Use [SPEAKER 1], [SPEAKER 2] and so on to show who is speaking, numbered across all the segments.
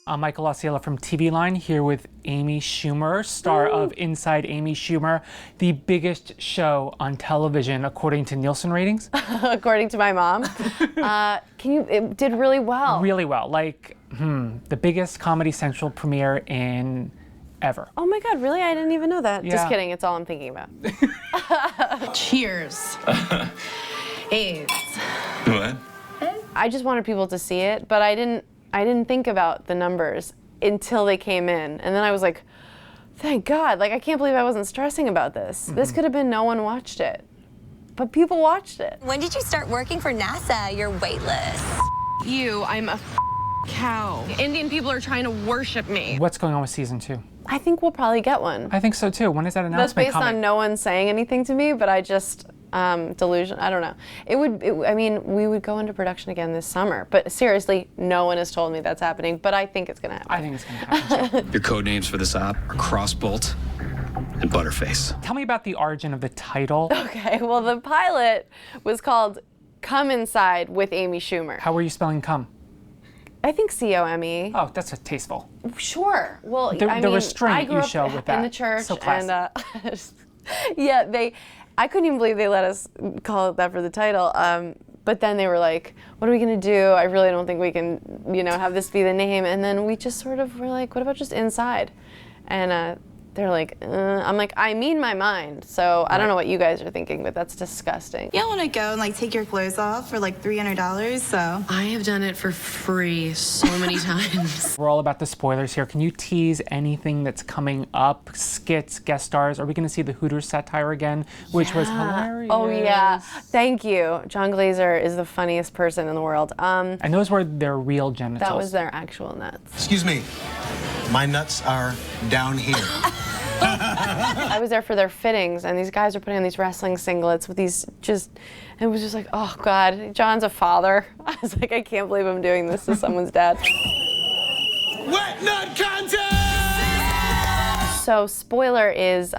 [SPEAKER 1] I'm Michael Ausiello from TV Line, here with Amy Schumer, star of Inside Amy Schumer, the biggest show on television according to Nielsen ratings.
[SPEAKER 2] According to my mom. It did really well.
[SPEAKER 1] Really well, like the biggest Comedy Central premiere in ever.
[SPEAKER 2] Oh my God, really? I didn't even know that.
[SPEAKER 1] Yeah.
[SPEAKER 2] Just kidding, it's all I'm thinking about. Cheers. AIDS.
[SPEAKER 3] What?
[SPEAKER 2] I just wanted people to see it, but I didn't think about the numbers until they came in. And then I was like, thank God, like I can't believe I wasn't stressing about this. This could have been no one watched it. But people watched it.
[SPEAKER 4] When did you start working for NASA? You're weightless.
[SPEAKER 2] I'm a cow. Indian people are trying to worship me.
[SPEAKER 1] What's going on with season 2?
[SPEAKER 2] I think we'll probably get one.
[SPEAKER 1] I think so too. When is that announcement
[SPEAKER 2] That's based
[SPEAKER 1] coming?
[SPEAKER 2] on no one saying anything to me, but I just, delusion, I don't know. I mean, we would go into production again this summer, but seriously, no one has told me that's happening, but I think it's gonna happen.
[SPEAKER 1] I think it's gonna happen too.
[SPEAKER 3] Your code names for this op are Crossbolt and Butterface.
[SPEAKER 1] Tell me about the origin of the title.
[SPEAKER 2] Okay, well the pilot was called Come Inside with Amy Schumer.
[SPEAKER 1] How were you spelling come?
[SPEAKER 2] I think C-O-M-E.
[SPEAKER 1] Oh, that's a tasteful.
[SPEAKER 2] Sure. Well,
[SPEAKER 1] The
[SPEAKER 2] I mean,
[SPEAKER 1] restraint
[SPEAKER 2] I grew
[SPEAKER 1] you
[SPEAKER 2] up
[SPEAKER 1] show with that.
[SPEAKER 2] in the church,
[SPEAKER 1] So classy.
[SPEAKER 2] and yeah, I couldn't even believe they let us call it that for the title. But then they were like, "What are we gonna do? I really don't think we can, have this be the name." And then we just sort of were like, "What about just Inside?" And they're like, I'm like, I mean my mind. So I don't know what you guys are thinking, but that's disgusting.
[SPEAKER 5] You don't want to go and take your clothes off for like $300, so.
[SPEAKER 6] I have done it for free so many times.
[SPEAKER 1] We're all about the spoilers here. Can you tease anything that's coming up? Skits, guest stars? Are we going to see the Hooters satire again, which was hilarious?
[SPEAKER 2] Oh yeah, thank you. John Glazer is the funniest person in the world.
[SPEAKER 1] And those were their real genitals.
[SPEAKER 2] That was their actual nuts.
[SPEAKER 7] Excuse me, my nuts are down here.
[SPEAKER 2] I was there for their fittings, and these guys are putting on these wrestling singlets with these it was just like, oh God, John's a father. I was like, I can't believe I'm doing this to someone's dad.
[SPEAKER 7] Wet nut contest!
[SPEAKER 2] So spoiler is,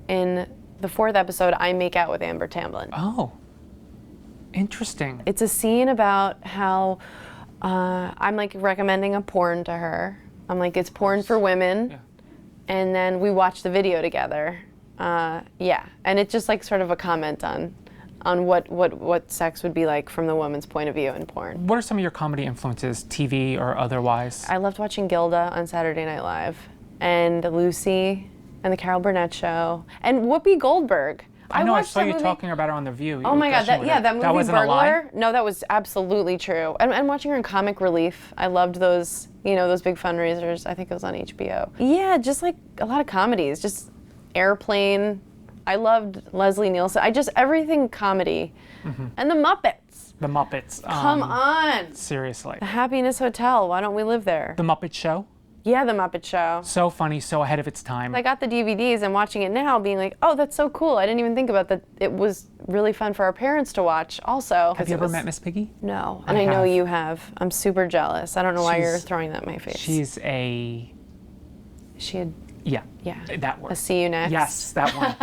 [SPEAKER 2] in the 4th episode, I make out with Amber Tamblyn.
[SPEAKER 1] Oh, interesting.
[SPEAKER 2] It's a scene about how I'm like recommending a porn to her. I'm like, it's porn for women.
[SPEAKER 1] Yeah.
[SPEAKER 2] And then we watch the video together. Yeah, and it's just like sort of a comment on what sex would be like from the woman's point of view in porn.
[SPEAKER 1] What are some of your comedy influences, TV or otherwise?
[SPEAKER 2] I loved watching Gilda on Saturday Night Live, and Lucy, and the Carol Burnett Show, and Whoopi Goldberg.
[SPEAKER 1] I know, I
[SPEAKER 2] watched
[SPEAKER 1] saw
[SPEAKER 2] that
[SPEAKER 1] you
[SPEAKER 2] movie.
[SPEAKER 1] talking about her on The View.
[SPEAKER 2] Oh my God, that movie
[SPEAKER 1] wasn't a lie?
[SPEAKER 2] Burglar. No, that was absolutely true. And watching her in Comic Relief, I loved those, those big fundraisers. I think it was on HBO. Yeah, just like a lot of comedies, just Airplane. I loved Leslie Nielsen. Everything comedy. And the Muppets.
[SPEAKER 1] The Muppets.
[SPEAKER 2] Come on.
[SPEAKER 1] Seriously.
[SPEAKER 2] The Happiness Hotel, why don't we live there?
[SPEAKER 1] The Muppet Show.
[SPEAKER 2] Yeah, The Muppet Show.
[SPEAKER 1] So funny, so ahead of its time.
[SPEAKER 2] I got the DVDs and watching it now, being like, oh, that's so cool. I didn't even think about that. It was really fun for our parents to watch also.
[SPEAKER 1] Have you ever met Miss Piggy?
[SPEAKER 2] No, and I know you have. I'm super jealous. I don't know why you're throwing that in my face.
[SPEAKER 1] She's
[SPEAKER 2] Yeah.
[SPEAKER 1] That word.
[SPEAKER 2] A see you next.
[SPEAKER 1] Yes, that one.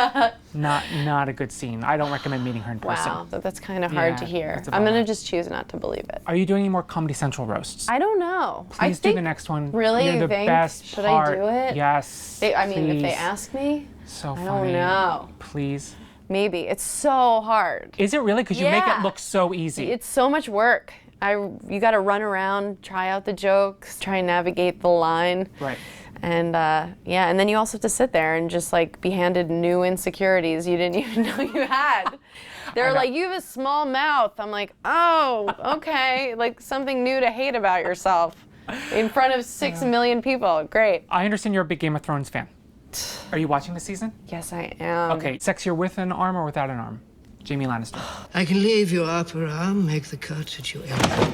[SPEAKER 1] not a good scene. I don't recommend meeting her in person.
[SPEAKER 2] Wow, that's kind of hard to hear.
[SPEAKER 1] that's a
[SPEAKER 2] I'm gonna
[SPEAKER 1] bummer.
[SPEAKER 2] just choose not to believe it.
[SPEAKER 1] Are you doing any more Comedy Central roasts?
[SPEAKER 2] I don't know.
[SPEAKER 1] Please do the next one.
[SPEAKER 2] Really?
[SPEAKER 1] You're
[SPEAKER 2] You
[SPEAKER 1] the
[SPEAKER 2] think?
[SPEAKER 1] best
[SPEAKER 2] Should
[SPEAKER 1] part.
[SPEAKER 2] I do it?
[SPEAKER 1] Yes.
[SPEAKER 2] If
[SPEAKER 1] please.
[SPEAKER 2] they ask me,
[SPEAKER 1] So funny.
[SPEAKER 2] I don't know.
[SPEAKER 1] Please.
[SPEAKER 2] Maybe. It's so hard.
[SPEAKER 1] Is it really? Because you make
[SPEAKER 2] Yeah.
[SPEAKER 1] it look so easy.
[SPEAKER 2] It's so much work. You got to run around, try out the jokes, try and navigate the line.
[SPEAKER 1] Right.
[SPEAKER 2] And and then you also have to sit there and just like be handed new insecurities you didn't even know you had. They're like, you have a small mouth. I'm like, oh, okay. Like something new to hate about yourself in front of 6 million people. Great.
[SPEAKER 1] I understand you're a big Game of Thrones fan. Are you watching this season?
[SPEAKER 2] Yes, I am.
[SPEAKER 1] Okay, sexier with an arm or without an arm? Jamie Lannister.
[SPEAKER 6] I can leave your upper arm, make the cut at your elbow.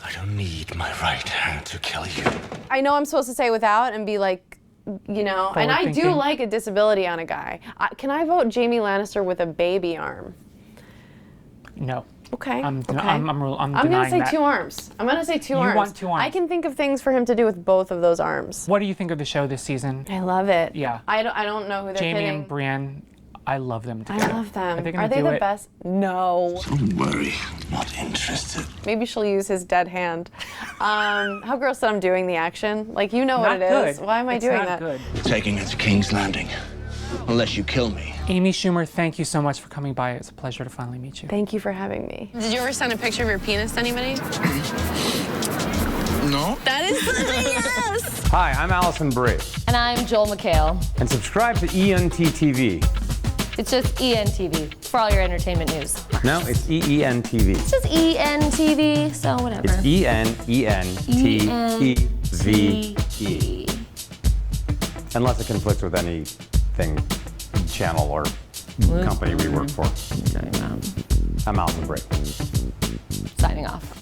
[SPEAKER 7] I don't need my right hand to kill you.
[SPEAKER 2] I know I'm supposed to say without and be like, and I do
[SPEAKER 1] Forward-thinking.
[SPEAKER 2] like a disability on a guy. Can I vote Jamie Lannister with a baby arm?
[SPEAKER 1] No.
[SPEAKER 2] Okay.
[SPEAKER 1] I'm
[SPEAKER 2] okay.
[SPEAKER 1] denying
[SPEAKER 2] gonna say
[SPEAKER 1] that.
[SPEAKER 2] 2 arms. I'm gonna say 2
[SPEAKER 1] You
[SPEAKER 2] arms.
[SPEAKER 1] want 2 arms.
[SPEAKER 2] I can think of things for him to do with both of those arms.
[SPEAKER 1] What do you think of the show this season?
[SPEAKER 2] I love it.
[SPEAKER 1] Yeah.
[SPEAKER 2] I don't know who they're
[SPEAKER 1] Jamie
[SPEAKER 2] hitting.
[SPEAKER 1] and Brienne. I love them
[SPEAKER 2] I
[SPEAKER 1] together.
[SPEAKER 2] love them.
[SPEAKER 1] Are they
[SPEAKER 2] Are
[SPEAKER 1] gonna
[SPEAKER 2] they
[SPEAKER 1] do
[SPEAKER 2] the
[SPEAKER 1] it?
[SPEAKER 2] best? No.
[SPEAKER 8] Don't worry, not interested.
[SPEAKER 2] Maybe she'll use his dead hand. How gross that I'm doing the action. Like, you know what
[SPEAKER 1] Not
[SPEAKER 2] it
[SPEAKER 1] good.
[SPEAKER 2] is. Why am I
[SPEAKER 1] It's
[SPEAKER 2] doing
[SPEAKER 1] not
[SPEAKER 2] that?
[SPEAKER 1] good.
[SPEAKER 8] Taking it to King's Landing. Unless you kill me.
[SPEAKER 1] Amy Schumer, thank you so much for coming by. It's a pleasure to finally meet you.
[SPEAKER 2] Thank you for having me.
[SPEAKER 9] Did you ever send a picture of your penis to anybody?
[SPEAKER 8] No?
[SPEAKER 9] That is such a yes!
[SPEAKER 10] Hi, I'm Allison Brie,
[SPEAKER 11] And I'm Joel McHale.
[SPEAKER 10] and subscribe to ENT TV.
[SPEAKER 11] It's just ENTV for all your entertainment news.
[SPEAKER 10] No, it's EENTV.
[SPEAKER 11] It's just ENTV, so whatever.
[SPEAKER 10] It's ENENTEVE. Unless it conflicts with anything, channel or company we work for. I'm Allison Brie.
[SPEAKER 11] Signing off.